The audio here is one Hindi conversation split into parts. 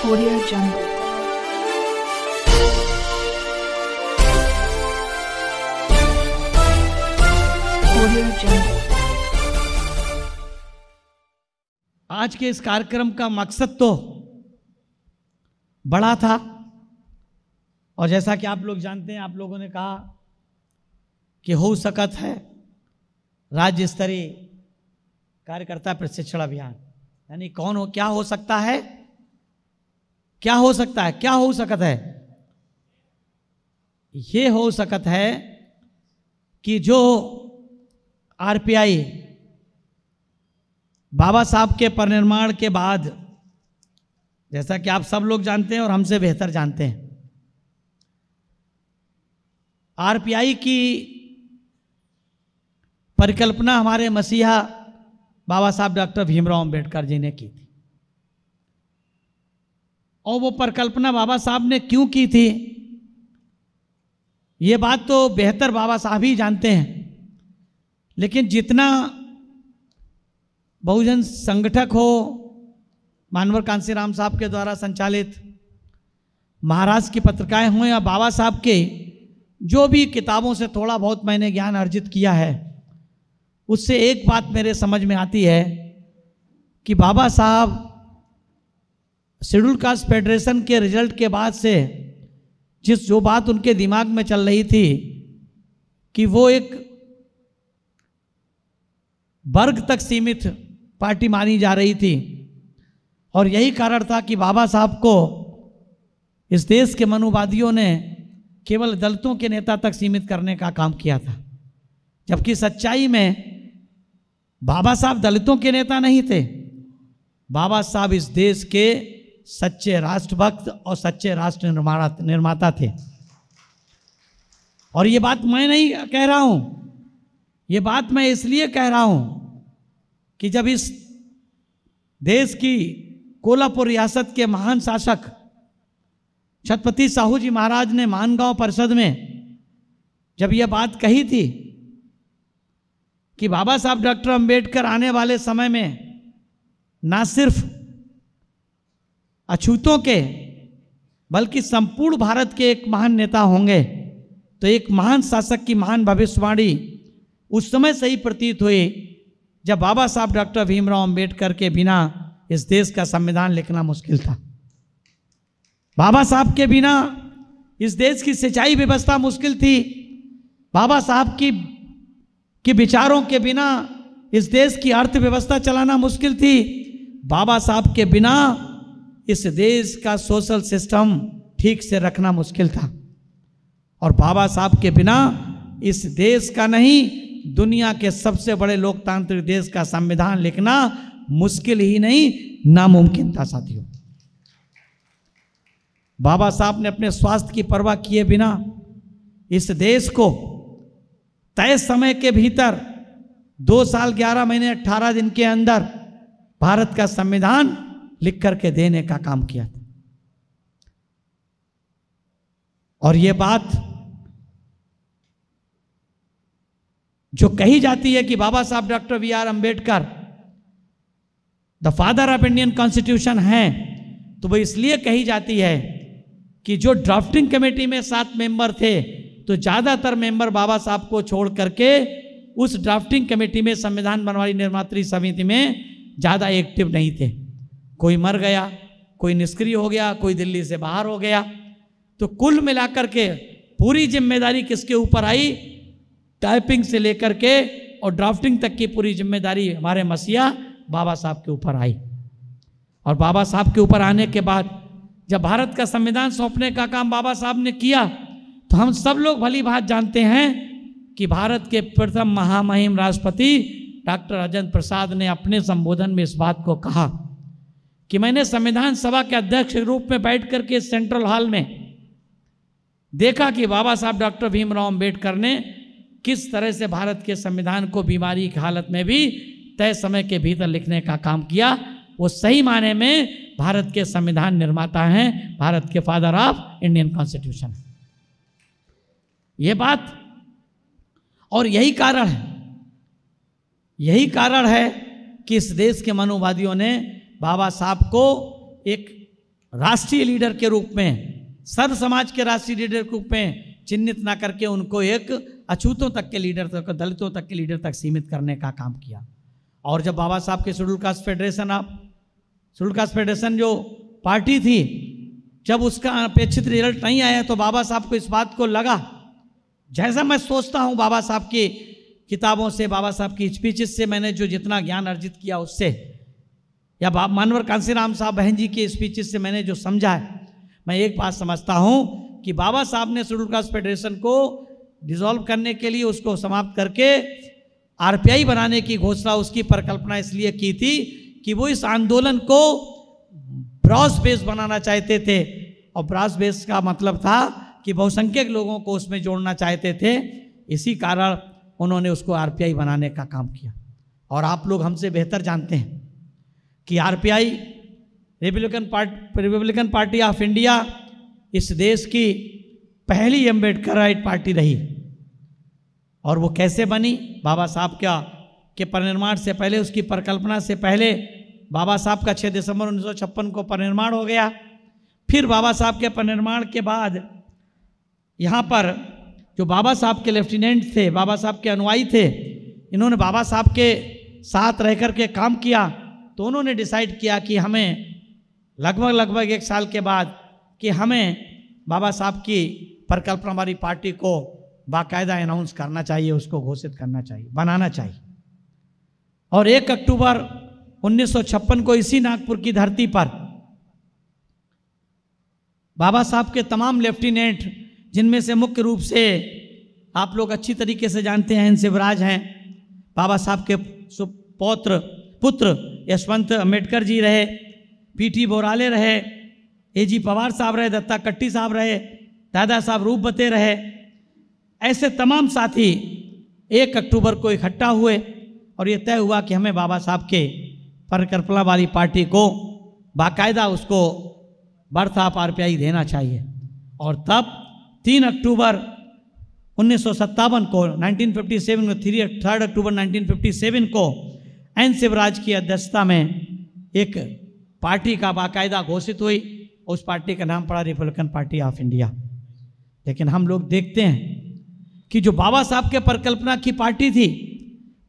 Audio Jungle. Audio Jungle. आज के इस कार्यक्रम का मकसद तो बड़ा था और जैसा कि आप लोग जानते हैं, आप लोगों ने कहा कि हो सकत है राज्य स्तरीय कार्यकर्ता प्रशिक्षण अभियान, यानी कौन हो, क्या हो सकता है, क्या हो सकता है, क्या हो सकत है। ये हो सकत है कि जो आरपीआई बाबा साहब के परिनिर्माण के बाद, जैसा कि आप सब लोग जानते हैं और हमसे बेहतर जानते हैं, आरपीआई की परिकल्पना हमारे मसीहा बाबा साहब डॉक्टर भीमराव अंबेडकर जी ने की थी। और वो परिकल्पना बाबा साहब ने क्यों की थी, ये बात तो बेहतर बाबा साहब ही जानते हैं। लेकिन जितना बहुजन संगठक हो, मानवर कांसीराम साहब के द्वारा संचालित महाराष्ट्र की पत्रिकाएं हों या बाबा साहब के जो भी किताबों से थोड़ा बहुत मैंने ज्ञान अर्जित किया है, उससे एक बात मेरे समझ में आती है कि बाबा साहब शेड्यूल कास्ट फेडरेशन के रिजल्ट के बाद से जो बात उनके दिमाग में चल रही थी कि वो एक वर्ग तक सीमित पार्टी मानी जा रही थी, और यही कारण था कि बाबा साहब को इस देश के मनुवादियों ने केवल दलितों के नेता तक सीमित करने का काम किया था, जबकि सच्चाई में बाबा साहब दलितों के नेता नहीं थे। बाबा साहब इस देश के सच्चे राष्ट्रभक्त और सच्चे राष्ट्र निर्माता थे। और ये बात मैं नहीं कह रहा हूं, ये बात मैं इसलिए कह रहा हूं कि जब इस देश की कोल्हापुर रियासत के महान शासक छत्रपति साहू जी महाराज ने मानगांव परिषद में जब यह बात कही थी कि बाबा साहब डॉक्टर अंबेडकर आने वाले समय में ना सिर्फ अछूतों के बल्कि संपूर्ण भारत के एक महान नेता होंगे, तो एक महान शासक की महान भविष्यवाणी उस समय से ही प्रतीत हुई जब बाबा साहब डॉक्टर भीमराव अंबेडकर के बिना इस देश का संविधान लिखना मुश्किल था। बाबा साहब के बिना इस देश की सिंचाई व्यवस्था मुश्किल थी। बाबा साहब की विचारों के बिना इस देश की अर्थव्यवस्था चलाना मुश्किल थी। बाबा साहब के बिना इस देश का सोशल सिस्टम ठीक से रखना मुश्किल था। और बाबा साहब के बिना इस देश का नहीं, दुनिया के सबसे बड़े लोकतांत्रिक देश का संविधान लिखना मुश्किल ही नहीं, नामुमकिन था साथियों। बाबा साहब ने अपने स्वास्थ्य की परवाह किए बिना इस देश को तय समय के भीतर 2 साल 11 महीने 18 दिन के अंदर भारत का संविधान लिख करके देने का काम किया था। और ये बात जो कही जाती है कि Baba Saheb doctor B R. Ambedkar the father of Indian constitution हैं, तो वो इसलिए कही जाती है कि जो ड्राफ्टिंग कमेटी में 7 मेंबर थे, तो ज़्यादातर मेंबर बाबा साहब को छोड़ करके उस ड्राफ्टिंग कमेटी में, संविधान बनवाई निर्मात्री समिति में ज़्यादा एक्टिव नहीं थे। कोई मर गया, कोई निष्क्रिय हो गया, कोई दिल्ली से बाहर हो गया। तो कुल मिलाकर के पूरी जिम्मेदारी किसके ऊपर आई? टाइपिंग से लेकर के और ड्राफ्टिंग तक की पूरी जिम्मेदारी हमारे मसीहा बाबा साहब के ऊपर आई। और बाबा साहब के ऊपर आने के बाद जब भारत का संविधान सौंपने का काम बाबा साहब ने किया, तो हम सब लोग भली बात जानते हैं कि भारत के प्रथम महामहिम राष्ट्रपति डॉक्टर राजेंद्र प्रसाद ने अपने संबोधन में इस बात को कहा कि मैंने संविधान सभा के अध्यक्ष के रूप में बैठ करके सेंट्रल हॉल में देखा कि बाबा साहब डॉक्टर भीमराव अंबेडकर ने किस तरह से भारत के संविधान को बीमारी की हालत में भी तय समय के भीतर लिखने का काम किया। वो सही माने में भारत के संविधान निर्माता हैं, भारत के फादर ऑफ इंडियन कॉन्स्टिट्यूशन। ये बात, और यही कारण है कि इस देश के मनुवादियों ने बाबा साहब को एक राष्ट्रीय लीडर के रूप में, सर्व समाज के राष्ट्रीय लीडर के रूप में चिन्हित ना करके उनको एक अछूतों तक के लीडर तक, दलितों तक के लीडर तक सीमित करने का काम किया। और जब बाबा साहब के शेड्यूल कास्ट फेडरेशन जो पार्टी थी, जब उसका अपेक्षित रिजल्ट नहीं आया तो बाबा साहब को इस बात को लगा, जैसा मैं सोचता हूँ बाबा साहब की किताबों से, बाबा साहब की स्पीचेस से मैंने जो जितना ज्ञान अर्जित किया उससे, या मानवर कांसीराम साहब बहन जी की स्पीचेस से मैंने जो समझा है, मैं एक बात समझता हूँ कि बाबा साहब ने शेड्यूल कास्ट फेडरेशन को डिसॉल्व करने के लिए, उसको समाप्त करके आरपीआई बनाने की घोषणा, उसकी परिकल्पना इसलिए की थी कि वो इस आंदोलन को ब्रॉस बेस बनाना चाहते थे। और ब्रॉस बेस का मतलब था कि बहुसंख्यक लोगों को उसमें जोड़ना चाहते थे, इसी कारण उन्होंने उसको आरपीआई बनाने का काम किया। और आप लोग हमसे बेहतर जानते हैं कि RPI Republican party of India इस देश की पहली अम्बेडकराइट पार्टी रही। और वो कैसे बनी? बाबा साहब के परिनिर्माण से पहले, उसकी परिकल्पना से पहले बाबा साहब का 6 दिसंबर 1956 को परिनिर्माण हो गया। फिर बाबा साहब के परिनिर्माण के बाद यहाँ पर जो बाबा साहब के लेफ्टिनेंट थे, बाबा साहब के अनुयायी थे, इन्होंने बाबा साहब के साथ रह कर के काम किया। तो उन्होंने डिसाइड किया कि हमें लगभग 1 साल के बाद कि हमें बाबा साहब की परिकल्पना वाली पार्टी को बाकायदा अनाउंस करना चाहिए, उसको घोषित करना चाहिए, बनाना चाहिए। और 1 अक्टूबर 1956 को इसी नागपुर की धरती पर बाबा साहब के तमाम लेफ्टिनेंट, जिनमें से मुख्य रूप से आप लोग अच्छी तरीके से जानते हैं शिवराज हैं, बाबा साहब के पुत्र यशवंत अम्बेडकर जी रहे, पीटी बोराले रहे, एजी पवार साहब रहे, दत्ता कट्टी साहब रहे, दादा साहब रूपबते रहे, ऐसे तमाम साथी 1 अक्टूबर को इकट्ठा हुए और ये तय हुआ कि हमें बाबा साहब के परिकल्पना वाली पार्टी को बाकायदा उसको बर्थ ऑफ आरपीआई देना चाहिए। और तब 3 अक्टूबर 1957 को 1957 में 3 अक्टूबर 1957 को एन शिवराज की अध्यक्षता में एक पार्टी का बाकायदा घोषित हुई। उस पार्टी का नाम पड़ा रिपब्लिकन पार्टी ऑफ इंडिया। लेकिन हम लोग देखते हैं कि जो बाबा साहब के परिकल्पना की पार्टी थी,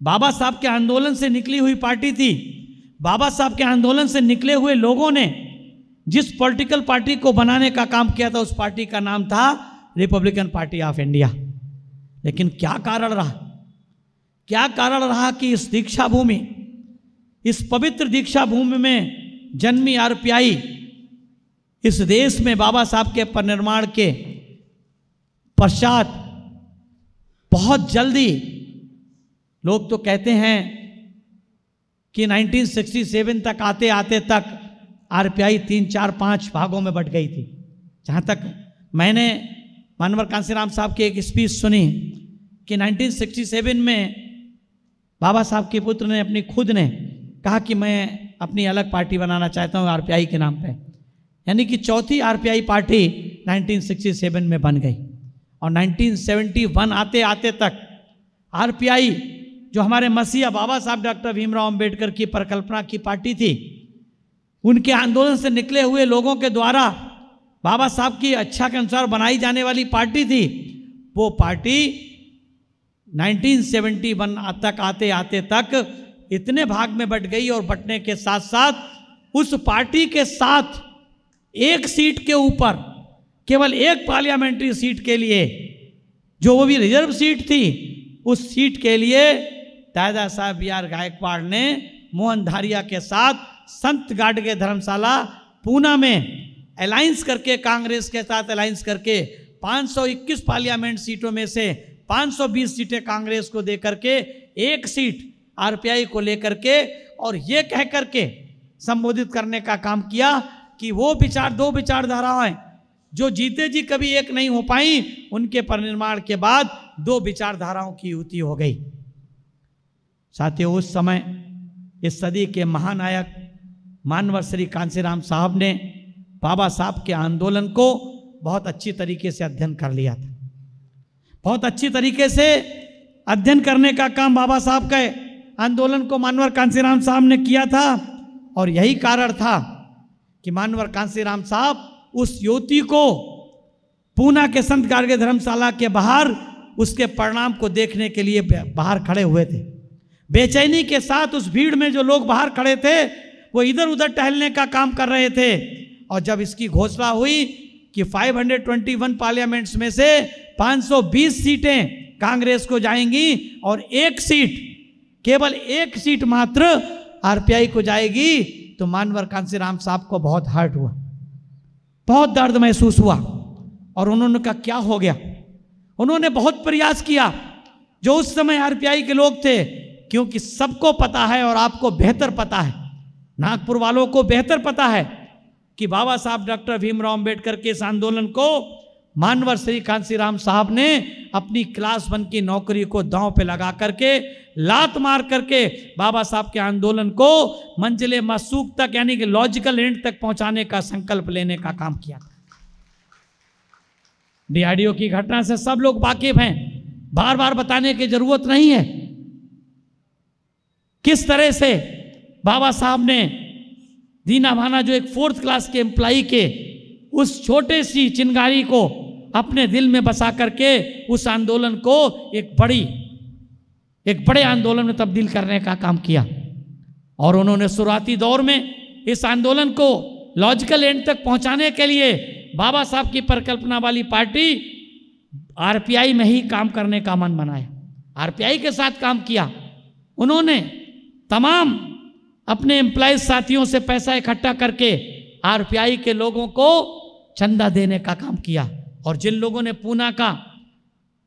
बाबा साहब के आंदोलन से निकली हुई पार्टी थी, बाबा साहब के आंदोलन से निकले हुए लोगों ने जिस पॉलिटिकल पार्टी को बनाने का काम किया था, उस पार्टी का नाम था रिपब्लिकन पार्टी ऑफ इंडिया। लेकिन क्या कारण रहा कि इस दीक्षा भूमि, इस पवित्र दीक्षा भूमि में जन्मी आरपीआई इस देश में बाबा साहब के परिनिर्माण के पश्चात बहुत जल्दी, लोग तो कहते हैं कि 1967 तक आते आते तक आरपीआई 3, 4, 5 भागों में बट गई थी। जहाँ तक मैंने मानवर कांसीराम साहब की एक स्पीच सुनी कि 1967 में बाबा साहब के पुत्र ने खुद ने कहा कि मैं अपनी अलग पार्टी बनाना चाहता हूँ आरपीआई के नाम पे, यानी कि चौथी आरपीआई पार्टी 1967 में बन गई। और 1971 आते आते तक आरपीआई जो हमारे मसीहा बाबा साहब डॉक्टर भीमराव अंबेडकर की परिकल्पना की पार्टी थी, उनके आंदोलन से निकले हुए लोगों के द्वारा बाबा साहब की इच्छा के अनुसार बनाई जाने वाली पार्टी थी, वो पार्टी 1971 तक आते आते तक इतने भाग में बट गई। और बटने के साथ साथ उस पार्टी के साथ एक सीट के ऊपर, केवल एक पार्लियामेंट्री सीट के लिए, जो वो भी रिजर्व सीट थी, उस सीट के लिए दादा साहब BR गायकवाड़ ने मोहन धारिया के साथ संत गाडगे धर्मशाला पूना में अलायंस करके, कांग्रेस के साथ अलायंस करके 521 पार्लियामेंट सीटों में से 520 सीटें कांग्रेस को दे करके, एक सीट आरपीआई को लेकर के, और ये कह करके संबोधित करने का काम किया कि वो दो विचारधाराएं जो जीते जी कभी एक नहीं हो पाई, उनके परिनिर्माण के बाद 2 विचारधाराओं की युति हो गई। साथियों, उस समय इस सदी के महानायक मानवर श्री कांसीराम साहब ने बाबा साहब के आंदोलन को बहुत अच्छी तरीके से अध्ययन कर लिया था। बहुत अच्छी तरीके से अध्ययन करने का काम बाबा साहब के आंदोलन को मानवर कांसीराम साहब ने किया था। और यही कारण था कि मानवर कांसीराम साहब उस युवती को पूना के संत गार्गे धर्मशाला के बाहर उसके परिणाम को देखने के लिए बाहर खड़े हुए थे। बेचैनी के साथ उस भीड़ में जो लोग बाहर खड़े थे वो इधर उधर टहलने का काम कर रहे थे। और जब इसकी घोषणा हुई कि 521 पार्लियामेंट्स में से 520 सीटें कांग्रेस को जाएंगी और एक सीट, केवल एक सीट मात्र आरपीआई को जाएगी, तो मानवर कांसीराम साहब को बहुत हर्ट हुआ, बहुत दर्द महसूस हुआ। और उन्होंने कहा क्या हो गया। उन्होंने बहुत प्रयास किया, जो उस समय आरपीआई के लोग थे, क्योंकि सबको पता है और आपको बेहतर पता है, नागपुर वालों को बेहतर पता है कि बाबा साहब डॉक्टर भीमराव अंबेडकर के इस आंदोलन को मानवर श्री कांसीराम साहब ने अपनी क्लास 1 की नौकरी को दांव पे लगा करके, लात मार करके बाबा साहब के आंदोलन को मंजिले मसूक तक यानी कि लॉजिकल एंड तक पहुंचाने का संकल्प लेने का काम किया था। डीआरडीओ की घटना से सब लोग वाकिफ हैं, बार बार बताने की जरूरत नहीं है किस तरह से बाबा साहब ने दीना भाना जो एक 4th क्लास के एम्प्लॉई के उस छोटे सी चिंगारी को अपने दिल में बसा करके उस आंदोलन को एक बड़े आंदोलन में तब्दील करने का काम किया। और उन्होंने शुरुआती दौर में इस आंदोलन को लॉजिकल एंड तक पहुंचाने के लिए बाबा साहब की परिकल्पना वाली पार्टी आरपीआई में ही काम करने का मन बनाया, आरपीआई के साथ काम किया। उन्होंने तमाम अपने एम्प्लॉइज साथियों से पैसा इकट्ठा करके आरपीआई के लोगों को चंदा देने का काम किया। और जिन लोगों ने पूना का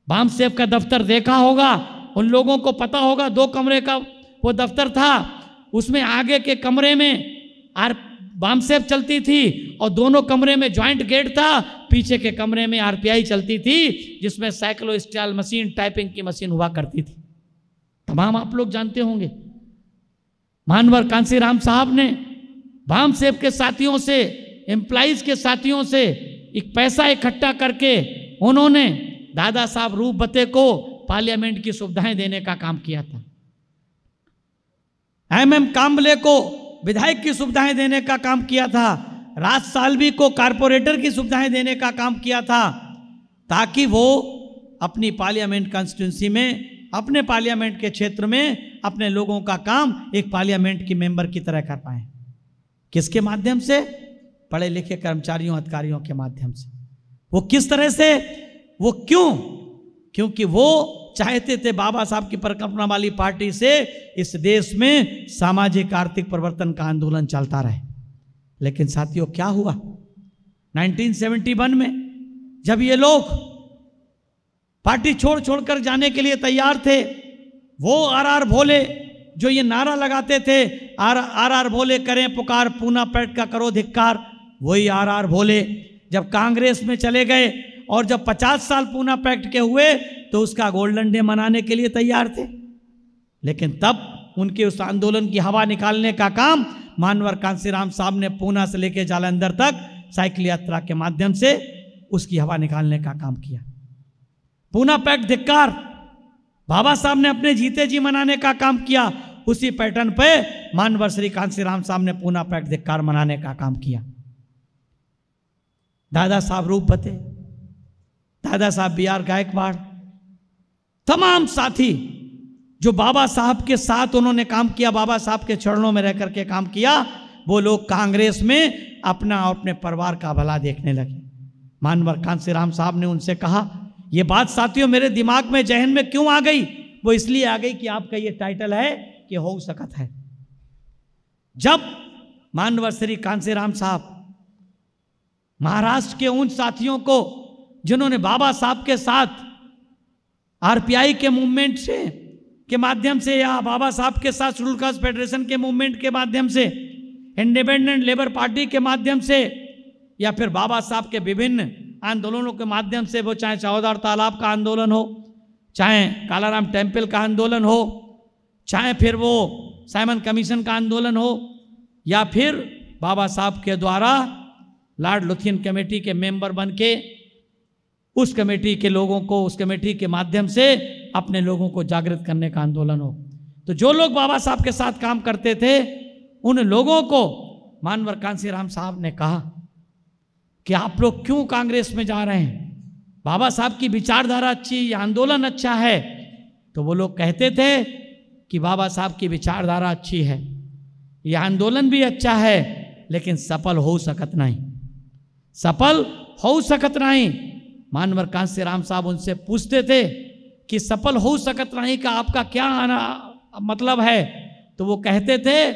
बामसेब का दफ्तर देखा होगा उन लोगों को पता होगा 2 कमरे का वो दफ्तर था, उसमें आगे के कमरे में बामसेब चलती थी और दोनों कमरे में ज्वाइंट गेट था, पीछे के कमरे में आरपीआई चलती थी जिसमें साइक्लो स्टाइल मशीन, टाइपिंग की मशीन हुआ करती थी। तमाम आप लोग जानते होंगे। मानवर कांसीराम साहब ने बामसेब के साथियों से, एम्प्लॉइज के साथियों से एक पैसा इकट्ठा करके उन्होंने दादा साहब रूप बते को पार्लियामेंट की सुविधाएं देने का काम किया था। एमएम कांबले को विधायक की सुविधाएं देने का काम किया था। राज साल्वी को कारपोरेटर की सुविधाएं देने का काम किया था, ताकि वो अपनी पार्लियामेंट कॉन्स्टिट्यूंसी में, अपने पार्लियामेंट के क्षेत्र में अपने लोगों का काम एक पार्लियामेंट की मेंबर की तरह कर पाए। किसके माध्यम से? पढ़े लिखे कर्मचारियों, अधिकारियों के माध्यम से। वो किस तरह से, वो क्यों? क्योंकि वो चाहते थे बाबा साहब की परिकल्पना वाली पार्टी से इस देश में सामाजिक आर्थिक परिवर्तन का आंदोलन चलता रहे। लेकिन साथियों क्या हुआ 1971 में, जब ये लोग पार्टी छोड़ कर जाने के लिए तैयार थे, वो आर भोले जो ये नारा लगाते थे, आर भोले करें पुकार, पूना पैक्ट का करो धिक्कार, वही आर भोले जब कांग्रेस में चले गए और जब 50 साल पूना पैक्ट के हुए तो उसका गोल्डन डे मनाने के लिए तैयार थे। लेकिन तब उनके उस आंदोलन की हवा निकालने का काम मानवर कांसीराम साहब ने पूना से लेकर जालंधर तक साइकिल यात्रा के माध्यम से उसकी हवा निकालने का काम किया। पूना पैक्ट धिक्कार बाबा साहब ने अपने जीते जी मनाने का काम किया। उसी पैटर्न पे मानवर श्री कांसीराम साहब ने पूना पैक्ट धिक्कार मनाने का काम किया। दादा साहब रूप बते, दादा साहब BR गायकवाड़, तमाम साथी जो बाबा साहब के साथ उन्होंने काम किया, बाबा साहब के चरणों में रह करके काम किया, वो लोग कांग्रेस में अपना और अपने परिवार का भला देखने लगे। मानवर कांसीराम साहब ने उनसे कहा, ये बात साथियों मेरे दिमाग में, जहन में क्यों आ गई? वो इसलिए आ गई कि आपका ये टाइटल है कि हो सकत है। जब मानवर श्री कांसीराम साहब महाराष्ट्र के उन साथियों को जिन्होंने बाबा साहब के साथ आरपीआई के मूवमेंट से के माध्यम से या बाबा साहब के साथ शेड्यूल कास्ट फेडरेशन के मूवमेंट के माध्यम से, इंडिपेंडेंट लेबर पार्टी के माध्यम से, या फिर बाबा साहब के विभिन्न आंदोलनों के माध्यम से, वो चाहे चौधार तालाब का आंदोलन हो, चाहे कालाराम टेम्पल का आंदोलन हो, चाहे फिर वो साइमन कमीशन का आंदोलन हो, या फिर बाबा साहब के द्वारा लॉर्ड लुथियन कमेटी के मेंबर बन के उस कमेटी के लोगों को, उस कमेटी के माध्यम से अपने लोगों को जागृत करने का आंदोलन हो, तो जो लोग बाबा साहब के साथ काम करते थे उन लोगों को मानवर कांसीराम साहब ने कहा कि आप लोग क्यों कांग्रेस में जा रहे हैं, बाबा साहब की विचारधारा अच्छी, ये आंदोलन अच्छा है। तो वो लोग कहते थे कि बाबा साहब की विचारधारा अच्छी है, यह आंदोलन भी अच्छा है, लेकिन सफल हो सकत नहीं, सफल हो सकत नहीं। मानवर कांसीराम साहब उनसे पूछते थे कि सफल हो सकत नहीं का आपका क्या मतलब है। तो वो कहते थे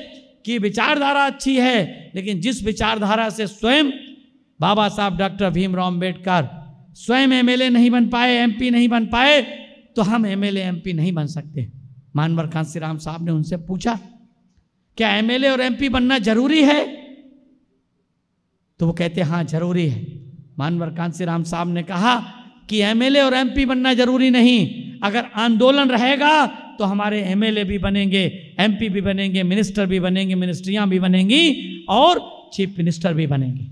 कि विचारधारा अच्छी है, लेकिन जिस विचारधारा से स्वयं बाबा साहब डॉक्टर भीमराव अंबेडकर स्वयं एमएलए नहीं बन पाए, एमपी नहीं बन पाए, तो हम एमएलए एमपी नहीं बन सकते। मानवर कांसीराम साहब ने उनसे पूछा, क्या एमएलए और एमपी बनना जरूरी है? तो वो कहते हाँ जरूरी है। मानवर कांसीराम साहब ने कहा कि एमएलए और एमपी बनना जरूरी नहीं, अगर आंदोलन रहेगा तो हमारे एमएलए भी बनेंगे, एमपी भी बनेंगे, मिनिस्टर भी बनेंगे, मिनिस्ट्रियां भी बनेंगी और चीफ मिनिस्टर भी बनेंगे।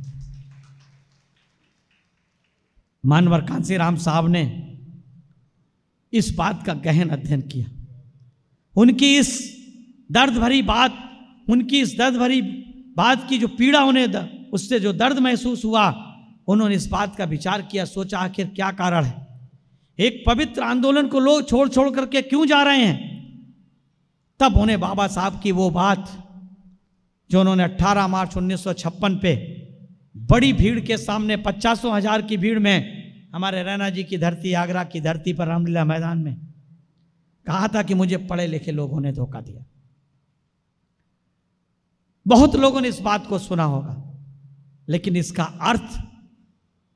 मानवर कांसीराम साहब ने इस बात का गहन अध्ययन किया। उनकी इस दर्द भरी बात, उनकी इस दर्द भरी बात की जो पीड़ा उन्हें, उससे जो दर्द महसूस हुआ, उन्होंने इस बात का विचार किया, सोचा आखिर क्या कारण है, एक पवित्र आंदोलन को लोग छोड़ छोड़ करके क्यों जा रहे हैं। तब उन्हें बाबा साहब की वो बात जो उन्होंने 18 मार्च 1956 पे बड़ी भीड़ के सामने 50,000 की भीड़ में हमारे रैना जी की धरती, आगरा की धरती पर रामलीला मैदान में कहा था कि मुझे पढ़े लिखे लोगों ने धोखा दिया। बहुत लोगों ने इस बात को सुना होगा, लेकिन इसका अर्थ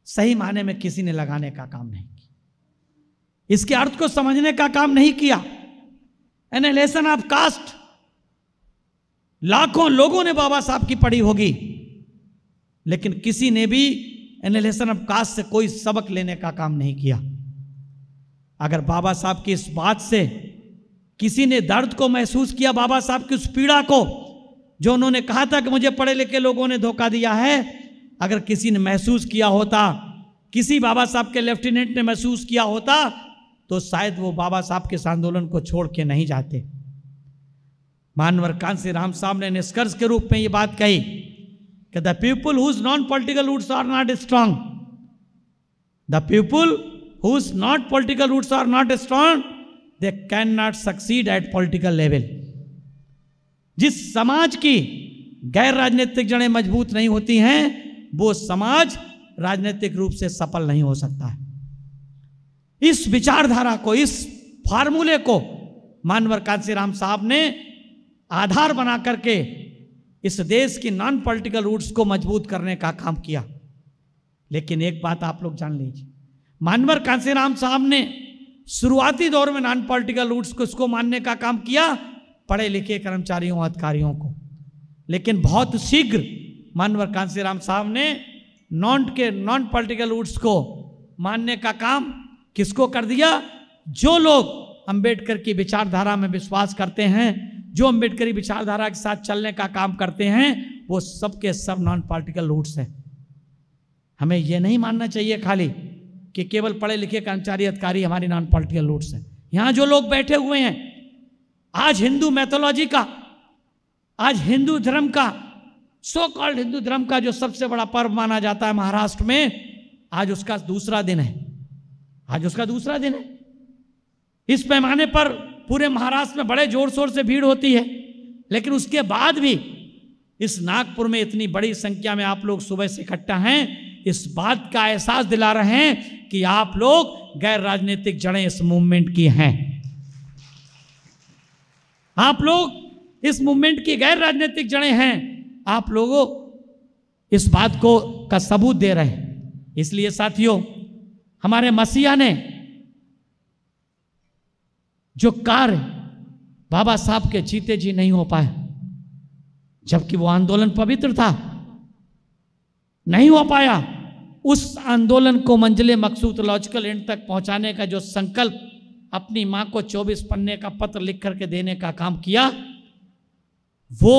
सही मायने में किसी ने लगाने का काम नहीं किया, इसके अर्थ को समझने का काम नहीं किया। एनालिसिस ऑफ कास्ट लाखों लोगों ने बाबा साहब की पढ़ी होगी, लेकिन किसी ने भी एनालिसिस ऑफ कास्ट से कोई सबक लेने का काम नहीं किया। अगर बाबा साहब की इस बात से किसी ने दर्द को महसूस किया, बाबा साहब की उस पीड़ा को जो उन्होंने कहा था कि मुझे पढ़े लिखे लोगों ने धोखा दिया है, अगर किसी ने महसूस किया होता, किसी बाबा साहब के लेफ्टिनेंट ने महसूस किया होता, तो शायद वो बाबा साहब के इस आंदोलन को छोड़ के नहीं जाते। मानवर कांसीराम साहब ने निष्कर्ष के रूप में ये बात कही कि the people whose non political roots are not strong, the people whose not political roots are not strong, they can not succeed at political level. जिस समाज की गैर राजनीतिक जड़ें मजबूत नहीं होती हैं, वो समाज राजनीतिक रूप से सफल नहीं हो सकता है। इस विचारधारा को, इस फार्मूले को मानवर कांसीराम साहब ने आधार बना करके इस देश की नॉन पॉलिटिकल रूट्स को मजबूत करने का काम किया। लेकिन एक बात आप लोग जान लीजिए, मानवर कांसीराम साहब ने शुरुआती दौर में नॉन पॉलिटिकल रूट्स को इसको मानने का काम किया, पढ़े लिखे कर्मचारियों अधिकारियों को, लेकिन बहुत शीघ्र मानवर कांसीराम साहब ने नॉन पॉलिटिकल रूट्स को मानने का काम किसको कर दिया? जो लोग अंबेडकर की विचारधारा में विश्वास करते हैं, जो अंबेडकरी विचारधारा के साथ चलने का काम करते हैं, वो सबके सब नॉन पॉलिटिकल रूट्स हैं। हमें यह नहीं मानना चाहिए खाली कि केवल पढ़े लिखे कर्मचारी अधिकारी हमारी नॉन पॉलिटिकल रूट्स हैं। यहाँ जो लोग बैठे हुए हैं, आज हिंदू मैथोलॉजी का, आज हिंदू धर्म का, सो कॉल्ड हिंदू धर्म का जो सबसे बड़ा पर्व माना जाता है महाराष्ट्र में, आज उसका दूसरा दिन है, आज उसका दूसरा दिन है। इस पैमाने पर पूरे महाराष्ट्र में बड़े जोर शोर से भीड़ होती है, लेकिन उसके बाद भी इस नागपुर में इतनी बड़ी संख्या में आप लोग सुबह से इकट्ठा हैं, इस बात का एहसास दिला रहे हैं कि आप लोग गैर राजनीतिक जड़ें इस मूवमेंट की हैं। आप लोग इस मूवमेंट की गैर राजनीतिक जड़ें हैं, आप लोगों इस बात को का सबूत दे रहे हैं। इसलिए साथियों, हमारे मसीहा ने जो कार्य बाबा साहब के जीते जी नहीं हो पाए, जबकि वो आंदोलन पवित्र था, नहीं हो पाया, उस आंदोलन को मंजिले मकसूद लॉजिकल एंड तक पहुंचाने का जो संकल्प अपनी मां को 24 पन्ने का पत्र लिख करके देने का काम किया, वो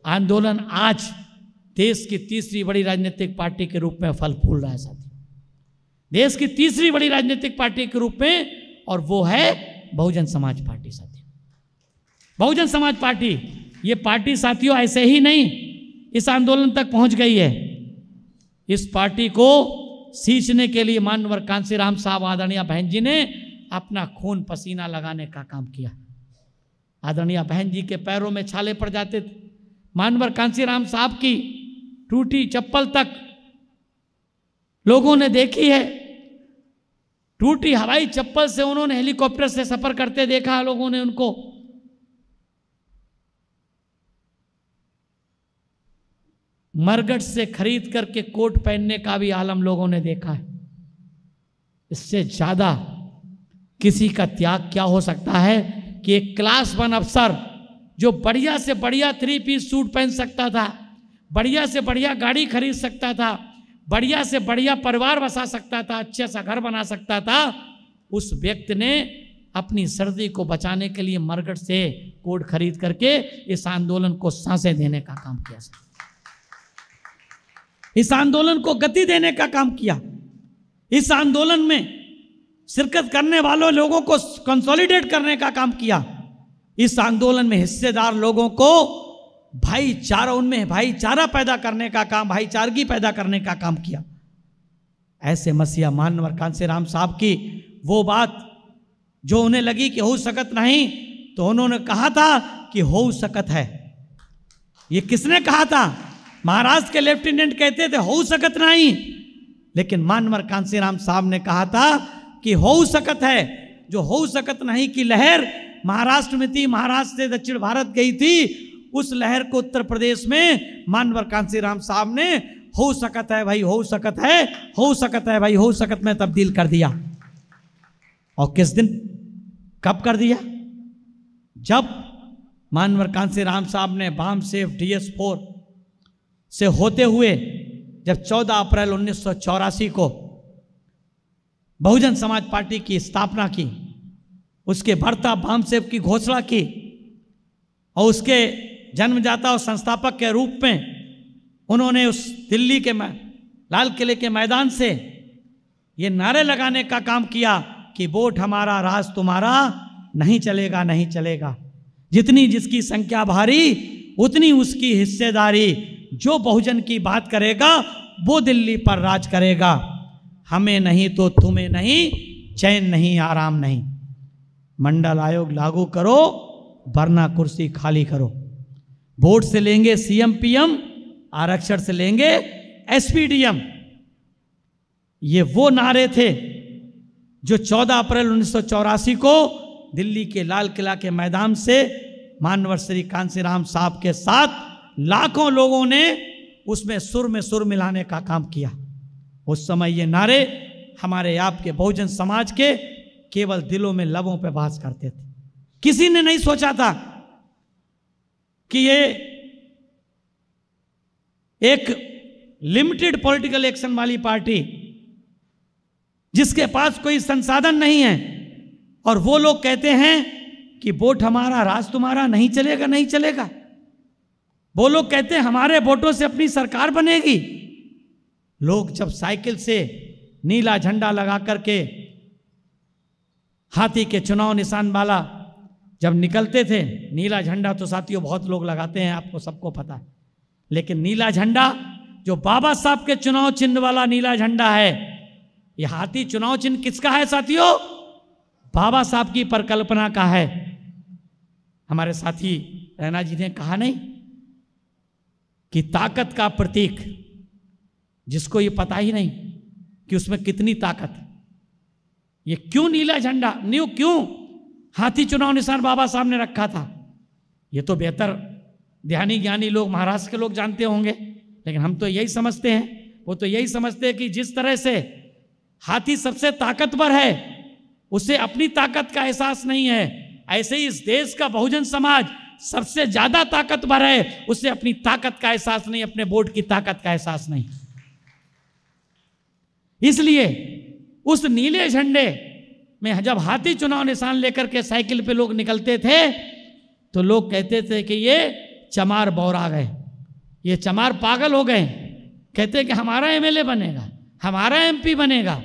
आंदोलन आज देश की तीसरी बड़ी राजनीतिक पार्टी के रूप में फल फूल रहा है साथी, देश की तीसरी बड़ी राजनीतिक पार्टी के रूप में, और वो है बहुजन समाज पार्टी साथी। बहुजन समाज पार्टी, ये पार्टी साथियों ऐसे ही नहीं, इस आंदोलन तक पहुंच गई है। इस पार्टी को सींचने के लिए मानवर कांसीराम साहब आदरणीय बहन जी ने अपना खून पसीना लगाने का काम किया। आदरणीय बहन जी के पैरों में छाले पड़ जाते थे। मानवर कांसीराम साहब की टूटी चप्पल तक लोगों ने देखी है। टूटी हवाई चप्पल से उन्होंने हेलीकॉप्टर से सफर करते देखा लोगों ने उनको। मरगट से खरीद करके कोट पहनने का भी आलम लोगों ने देखा है। इससे ज्यादा किसी का त्याग क्या हो सकता है कि एक क्लास 1 अफसर जो बढ़िया से बढ़िया 3 पीस सूट पहन सकता था, बढ़िया से बढ़िया गाड़ी खरीद सकता था, बढ़िया से बढ़िया परिवार बसा सकता था, अच्छा सा घर बना सकता था, उस व्यक्ति ने अपनी सर्दी को बचाने के लिए मरगट से कोट खरीद करके इस आंदोलन को सांसें देने का काम किया, इस आंदोलन को गति देने का काम किया, इस आंदोलन में शिरकत करने वालों लोगों को कंसोलिडेट करने का काम किया, इस आंदोलन में हिस्सेदार लोगों को भाईचारा, उनमें भाईचारा पैदा करने का काम, भाईचारगी पैदा करने का काम किया। ऐसे मसीहा मानवर कांसीराम साहब की वो बात जो उन्हें लगी कि हो सकत नहीं, तो उन्होंने कहा था कि हो सकत है। ये किसने कहा था? महाराष्ट्र के लेफ्टिनेंट कहते थे हो सकत नहीं, लेकिन मानवर कांसीराम साहब ने कहा था कि हो सकत है। जो हो सकत नहीं की लहर महाराष्ट्र में थी, महाराष्ट्र से दक्षिण भारत गई थी, उस लहर को उत्तर प्रदेश में मानवर कांसीराम साहब ने हो सकत है भाई, हो सकत है, हो सकत है भाई, हो सकत में तब्दील कर दिया। और किस दिन, कब कर दिया? जब मानवर कांसीराम साहब ने बामसेफ DS4 से होते हुए जब 14 अप्रैल 1984 को बहुजन समाज पार्टी की स्थापना की, उसके भरता बामसेफ की घोषणा की और उसके जन्मदाता और संस्थापक के रूप में उन्होंने उस दिल्ली के लाल किले के मैदान से ये नारे लगाने का काम किया कि वोट हमारा राज तुम्हारा, नहीं चलेगा नहीं चलेगा, जितनी जिसकी संख्या भारी उतनी उसकी हिस्सेदारी, जो बहुजन की बात करेगा वो दिल्ली पर राज करेगा, हमें नहीं तो तुम्हें नहीं, चैन नहीं आराम नहीं, मंडल आयोग लागू करो वरना कुर्सी खाली करो, वोट से लेंगे CM PM, आरक्षण से लेंगे SPDM। ये वो नारे थे जो 14 अप्रैल 1984 को दिल्ली के लाल किला के मैदान से मानवर श्री कांसीराम साहब के साथ लाखों लोगों ने उसमें सुर में सुर मिलाने का काम किया। उस समय ये नारे हमारे आपके बहुजन समाज के केवल दिलों में, लबों पे वास करते थे। किसी ने नहीं सोचा था कि ये एक लिमिटेड पॉलिटिकल एक्शन वाली पार्टी जिसके पास कोई संसाधन नहीं है, और वो लोग कहते हैं कि वोट हमारा राज तुम्हारा, नहीं चलेगा नहीं चलेगा। वो लोग कहते हैं हमारे वोटों से अपनी सरकार बनेगी। लोग जब साइकिल से नीला झंडा लगा करके हाथी के चुनाव निशान वाला जब निकलते थे, नीला झंडा तो साथियों बहुत लोग लगाते हैं, आपको सबको पता है, लेकिन नीला झंडा जो बाबा साहब के चुनाव चिन्ह वाला नीला झंडा है, ये हाथी चुनाव चिन्ह किसका है साथियों? बाबा साहब की परिकल्पना का है। हमारे साथी रैना जी ने कहा नहीं कि ताकत का प्रतीक, जिसको ये पता ही नहीं कि उसमें कितनी ताकत, ये क्यों नीला झंडा, क्यों हाथी चुनाव निशान बाबा साहब ने रखा था? ये तो बेहतर ध्यानी ज्ञानी लोग, महाराष्ट्र के लोग जानते होंगे, लेकिन हम तो यही समझते हैं, वो तो यही समझते हैं कि जिस तरह से हाथी सबसे ताकतवर है, उसे अपनी ताकत का एहसास नहीं है, ऐसे ही इस देश का बहुजन समाज सबसे ज्यादा ताकतवर है, उसे अपनी ताकत का एहसास नहीं, अपने वोट की ताकत का एहसास नहीं। इसलिए उस नीले झंडे में जब हाथी चुनाव निशान लेकर के साइकिल पे लोग निकलते थे, तो लोग कहते थे कि ये चमार बौरा गए, ये चमार पागल हो गए, कहते कि हमारा MLA बनेगा, हमारा MP बनेगा।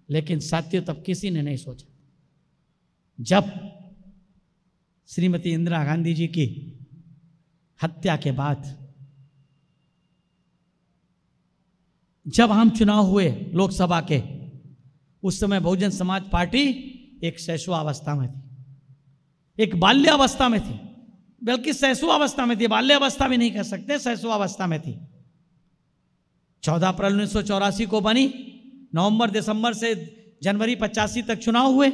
लेकिन साथियों तब किसी ने नहीं सोचा। जब श्रीमती इंदिरा गांधी जी की हत्या के बाद जब हम चुनाव हुए लोकसभा के, उस समय बहुजन समाज पार्टी एक शैशवावस्था में थी, एक बाल्यावस्था में थी, बल्कि शैशवावस्था में थी, बाल्यावस्था भी नहीं कह सकते, शैशवावस्था में थी। 14 अप्रैल 1984 को बनी, नवंबर दिसंबर से जनवरी 85 तक चुनाव हुए,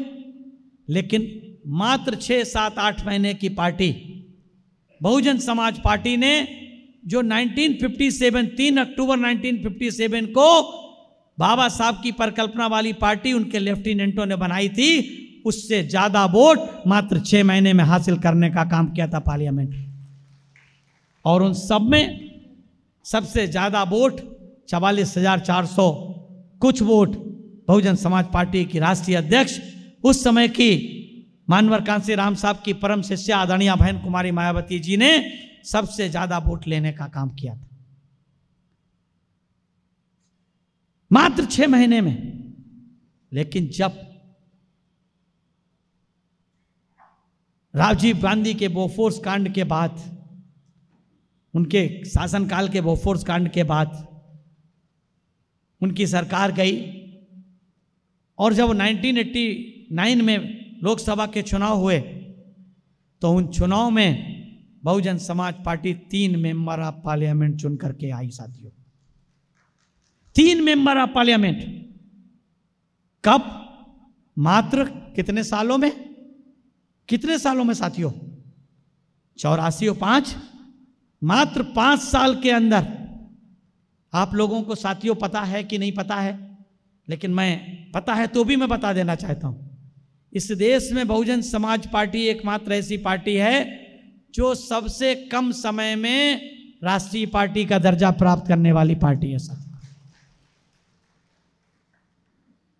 लेकिन मात्र 6, 7, 8 महीने की पार्टी बहुजन समाज पार्टी ने, जो 1957 3 अक्टूबर 1957 को बाबा साहब की परिकल्पना वाली पार्टी उनके लेफ्टिनेंटों ने बनाई थी, उससे ज्यादा वोट मात्र 6 महीने में हासिल करने का काम किया था पार्लियामेंट। और उन सब में सबसे ज्यादा वोट 44,400 कुछ वोट बहुजन समाज पार्टी की राष्ट्रीय अध्यक्ष उस समय की मानवर कांसीराम साहब की परम शिष्या आदरणीय बहन कुमारी मायावती जी ने सबसे ज्यादा वोट लेने का काम किया था, मात्र 6 महीने में। लेकिन जब राजीव गांधी के बोफोर्स कांड के बाद, उनके शासनकाल के बोफोर्स कांड के बाद उनकी सरकार गई, और जब 1989 में लोकसभा के चुनाव हुए, तो उन चुनाव में Bahujan Samaj party 3 member of parliament चुन करके आई साथियों। 3 मेंबर ऑफ पार्लियामेंट। कब? मात्र कितने सालों में? कितने सालों में साथियों? 84 और 5, मात्र 5 साल के अंदर। आप लोगों को साथियों पता है कि नहीं पता है, लेकिन मैं पता है तो भी मैं बता देना चाहता हूं, इस देश में बहुजन समाज पार्टी एकमात्र ऐसी पार्टी है जो सबसे कम समय में राष्ट्रीय पार्टी का दर्जा प्राप्त करने वाली पार्टी है।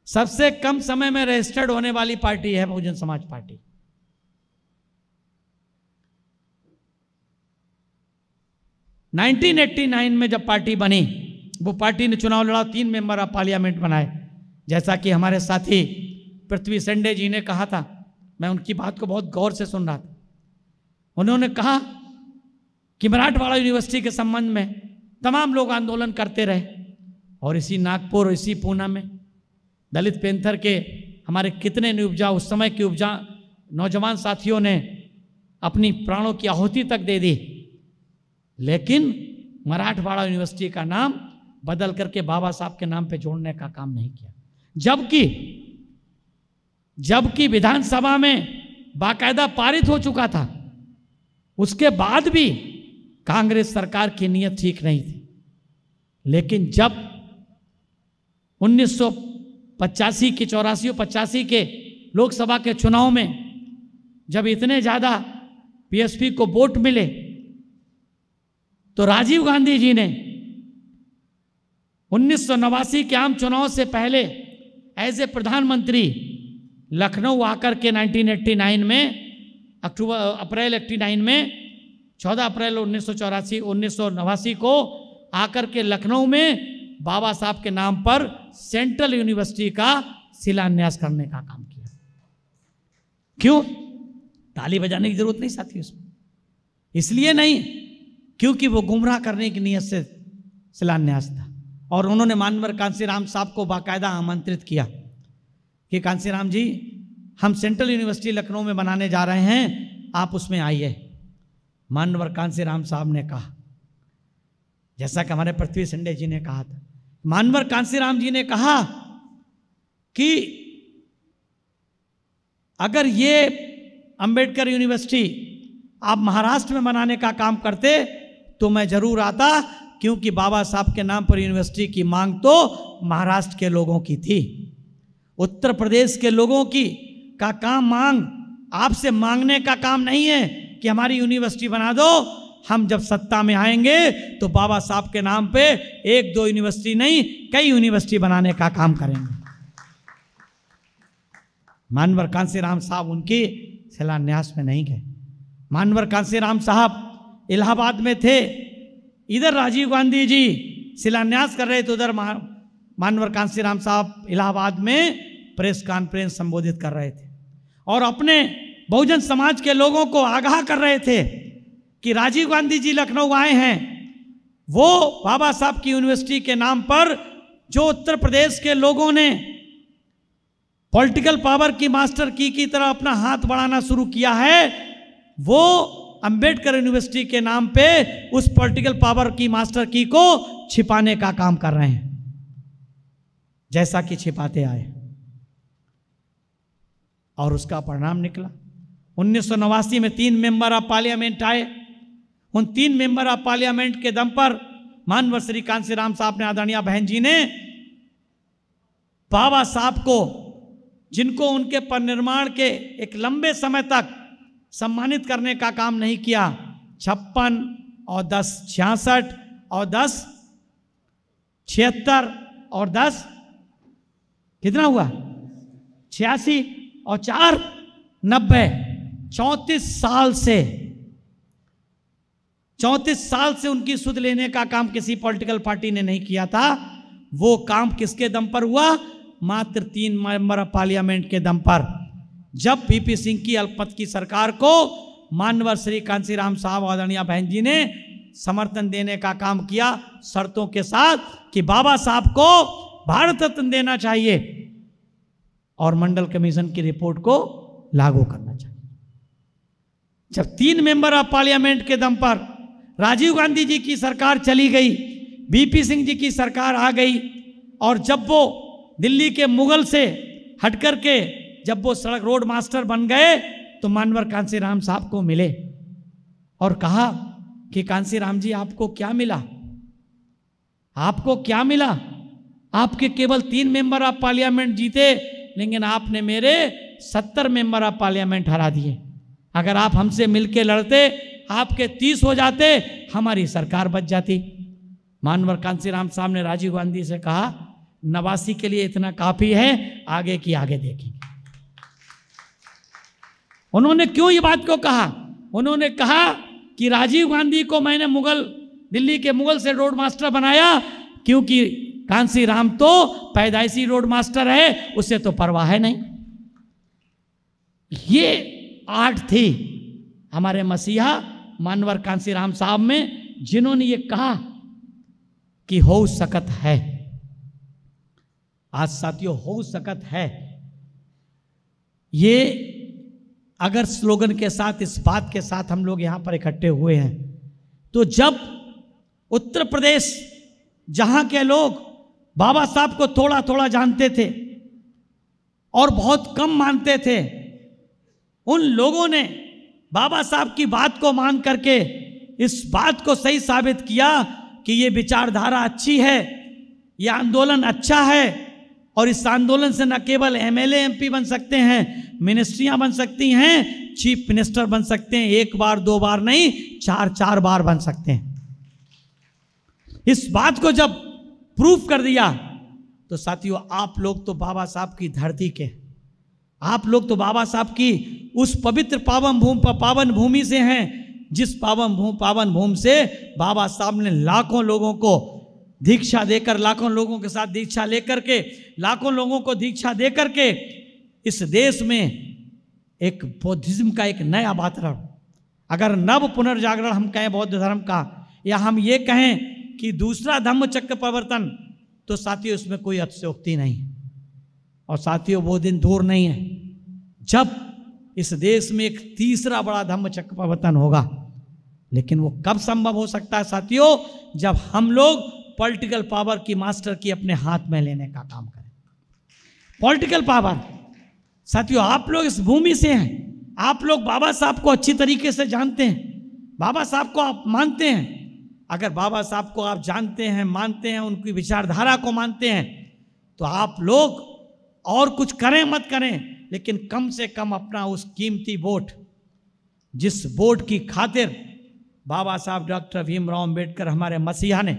सबसे कम समय में रजिस्टर्ड होने वाली पार्टी है बहुजन समाज पार्टी। नाइनटीन 1989 में जब पार्टी बनी, वो पार्टी ने चुनाव लड़ा, 3 मेंबर ऑफ पार्लियामेंट बनाए। जैसा कि हमारे साथी पृथ्वी संडे जी ने कहा था, मैं उनकी बात को बहुत गौर से सुन रहा था। उन्होंने कहा कि मराठवाड़ा यूनिवर्सिटी के संबंध में तमाम लोग आंदोलन करते रहे, और इसी नागपुर और इसी पूना में दलित पैंथर के हमारे कितने उपजा, उस समय के उपजा नौजवान साथियों ने अपनी प्राणों की आहुति तक दे दी, लेकिन मराठवाड़ा यूनिवर्सिटी का नाम बदल करके बाबा साहब के नाम पे जोड़ने का काम नहीं किया। जबकि विधानसभा में बाकायदा पारित हो चुका था, उसके बाद भी कांग्रेस सरकार की नीयत ठीक नहीं थी। लेकिन जब 1985 की 84 और 85 के लोकसभा के चुनाव में जब इतने ज्यादा पीएसपी को वोट मिले, तो राजीव गांधी जी ने 1989 के आम चुनाव से पहले एज ए प्रधानमंत्री लखनऊ आकर के 1989 में अप्रैल 89 में 14 अप्रैल 1989 को आकर के लखनऊ में बाबा साहब के नाम पर सेंट्रल यूनिवर्सिटी का शिलान्यास करने का काम किया। क्यों? ताली बजाने की जरूरत नहीं साथी उसमें, इसलिए नहीं क्योंकि वो गुमराह करने की नीयत से शिलान्यास था। और उन्होंने मानवर कांसीराम साहब को बाकायदा आमंत्रित किया कि कांसीराम जी, हम सेंट्रल यूनिवर्सिटी लखनऊ में बनाने जा रहे हैं, आप उसमें आइए। मानवर कांसीराम साहब ने कहा, जैसा कि हमारे पृथ्वी संडे जी ने कहा था, मानवर कांसीराम जी ने कहा कि अगर ये अंबेडकर यूनिवर्सिटी आप महाराष्ट्र में बनाने का काम करते तो मैं जरूर आता, क्योंकि बाबा साहब के नाम पर यूनिवर्सिटी की मांग तो महाराष्ट्र के लोगों की थी, उत्तर प्रदेश के लोगों की का काम मांग आपसे मांगने का काम नहीं है कि हमारी यूनिवर्सिटी बना दो। हम जब सत्ता में आएंगे तो बाबा साहब के नाम पे 1-2 यूनिवर्सिटी नहीं, कई यूनिवर्सिटी बनाने का काम करेंगे। मानवर कांसीराम साहब उनकी शिलान्यास में नहीं गए। मानवर कांसीराम साहब इलाहाबाद में थे, इधर राजीव गांधी जी शिलान्यास कर रहे थे, उधर मानवर कांसीराम साहब इलाहाबाद में प्रेस कॉन्फ्रेंस संबोधित कर रहे थे और अपने बहुजन समाज के लोगों को आगाह कर रहे थे कि राजीव गांधी जी लखनऊ आए हैं, वो बाबा साहब की यूनिवर्सिटी के नाम पर जो उत्तर प्रदेश के लोगों ने पॉलिटिकल पावर की मास्टर की तरह अपना हाथ बढ़ाना शुरू किया है, वो अंबेडकर यूनिवर्सिटी के नाम पे उस पॉलिटिकल पावर की मास्टर की को छिपाने का काम कर रहे हैं, जैसा कि छिपाते आए। और उसका परिणाम निकला। 1989 में 3 मेंबर ऑफ पार्लियामेंट आए। उन 3 मेंबर ऑफ पार्लियामेंट के दम पर मानवर श्री कांसीराम साहब ने, आदरणीय बहन जी ने बाबा साहब को, जिनको उनके परिनिर्माण के एक लंबे समय तक सम्मानित करने का काम नहीं किया, 56 और 10 66 और 10 76 और 10 कितना हुआ, 86 और 4 90, 34 साल से उनकी सुध लेने का काम किसी पॉलिटिकल पार्टी ने नहीं किया था। वो काम किसके दम पर हुआ? मात्र 3 मेंबर ऑफ पार्लियामेंट के दम पर। जब वीपी सिंह की अल्पमत की सरकार को मानवर श्री कांसीराम साहब आदरणीय बहन जी ने समर्थन देने का काम किया, शर्तों के साथ कि बाबा साहब को भारत रत्न देना चाहिए और मंडल कमीशन की रिपोर्ट को लागू करना चाहिए। जब 3 मेंबर ऑफ पार्लियामेंट के दम पर राजीव गांधी जी की सरकार चली गई, वीपी सिंह जी की सरकार आ गई, और जब वो दिल्ली के मुगल से हट करके जब वो सड़क रोड मास्टर बन गए, तो मानवर कांसीराम साहब को मिले और कहा कि कांसीराम जी आपको क्या मिला, आपको क्या मिला? आपके केवल 3 मेंबर ऑफ पार्लियामेंट जीते, लेकिन आपने मेरे 70 मेंबर ऑफ पार्लियामेंट हरा दिए। अगर आप हमसे मिलके लड़ते, आपके 30 हो जाते, हमारी सरकार बच जाती। मानवर कांसीराम साहब ने राजीव गांधी से कहा, 89 के लिए इतना काफी है, आगे की आगे देखेंगे। उन्होंने क्यों ये बात को कहा? उन्होंने कहा कि राजीव गांधी को मैंने दिल्ली के मुगल से रोड मास्टर बनाया, क्योंकि कांसीराम तो पैदाइशी रोड मास्टर है, उसे तो परवाह है नहीं। ये आर्ट थी हमारे मसीहा मानवर कांसीराम साहब में, जिन्होंने ये कहा कि हो सकत है। आज साथियों, हो सकत है, ये अगर स्लोगन के साथ, इस बात के साथ हम लोग यहां पर इकट्ठे हुए हैं, तो जब उत्तर प्रदेश जहां के लोग बाबा साहब को थोड़ा थोड़ा जानते थे और बहुत कम मानते थे, उन लोगों ने बाबा साहब की बात को मान करके इस बात को सही साबित किया कि ये विचारधारा अच्छी है, ये आंदोलन अच्छा है, और इस आंदोलन से न केवल एमएलए एमपी बन सकते हैं, मिनिस्ट्रियां बन सकती हैं, चीफ मिनिस्टर बन सकते हैं, 1 बार 2 बार नहीं, 4 बार बन सकते हैं। इस बात को जब प्रूफ कर दिया, तो साथियों आप लोग तो बाबा साहब की धरती के, आप लोग तो बाबा साहब की उस पवित्र पावन भूमि से हैं, जिस पावन भूमि से बाबा साहब ने लाखों लोगों को दीक्षा देकर, लाखों लोगों के साथ दीक्षा लेकर के, लाखों लोगों को दीक्षा देकर के इस देश में एक बौद्धिज्म का एक नया वातावरण, अगर नव पुनर्जागरण हम कहें बौद्ध धर्म का, या हम ये कहें कि दूसरा धम्म चक्र प्रवर्तन, तो साथियों इसमें कोई अतिशयोक्ति नहीं। और साथियों वो दिन दूर नहीं है जब इस देश में एक तीसरा बड़ा धम्म चक्र प्रवर्तन होगा। लेकिन वो कब संभव हो सकता है साथियों? जब हम लोग पॉलिटिकल पावर की मास्टर की अपने हाथ में लेने का काम करें। पॉलिटिकल पावर साथियों, आप लोग इस भूमि से हैं, आप लोग बाबा साहब को अच्छी तरीके से जानते हैं, बाबा साहब को आप मानते हैं। अगर बाबा साहब को आप जानते हैं, मानते हैं, उनकी विचारधारा को मानते हैं, तो आप लोग और कुछ करें मत करें, लेकिन कम से कम अपना उस कीमती वोट, जिस वोट की खातिर बाबा साहब डॉक्टर भीमराव अंबेडकर हमारे मसीहा ने,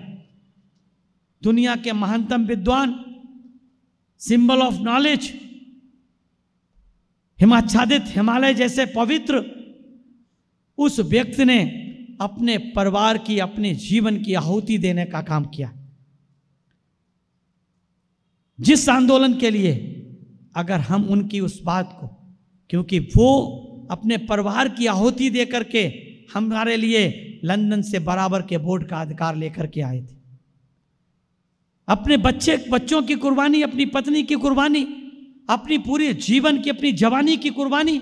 दुनिया के महानतम विद्वान, सिंबल ऑफ नॉलेज, हिमाच्छादित हिमालय जैसे पवित्र, उस व्यक्ति ने अपने परिवार की, अपने जीवन की आहुति देने का काम किया। जिस आंदोलन के लिए अगर हम उनकी उस बात को, क्योंकि वो अपने परिवार की आहुति दे करके हमारे लिए लंदन से बराबर के वोट का अधिकार लेकर के आए थे। अपने बच्चों की कुर्बानी, अपनी पत्नी की कुर्बानी, अपनी पूरे जीवन की, अपनी जवानी की कुर्बानी,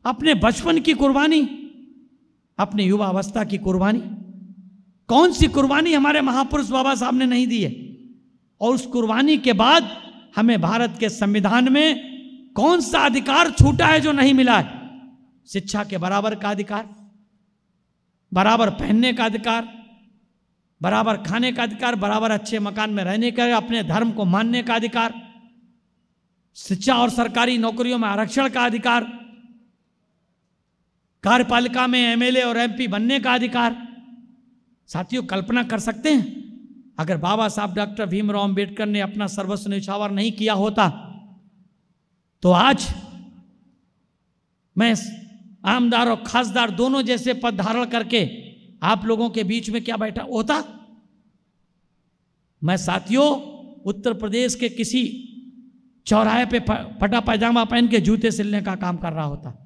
अपने बचपन की कुर्बानी, अपनी युवा अवस्था की कुर्बानी। कौन सी कुर्बानी हमारे महापुरुष बाबा साहब ने नहीं दी है? और उस कुर्बानी के बाद हमें भारत के संविधान में कौन सा अधिकार छूटा है जो नहीं मिला है? शिक्षा के बराबर का अधिकार, बराबर पहनने का अधिकार, बराबर खाने का अधिकार, बराबर अच्छे मकान में रहने का, अपने धर्म को मानने का अधिकार, शिक्षा और सरकारी नौकरियों में आरक्षण का अधिकार, कार्यपालिका में एमएलए और एमपी बनने का अधिकार। साथियों, कल्पना कर सकते हैं अगर बाबा साहब डॉक्टर भीमराव अंबेडकर ने अपना सर्वस्व न्यौछावर नहीं किया होता तो आज मैं आमदार और खासदार दोनों जैसे पद धारण करके आप लोगों के बीच में क्या बैठा होता? मैं साथियों उत्तर प्रदेश के किसी चौराहे पे फटा पैजामा पहन के जूते सिलने का काम कर रहा होता।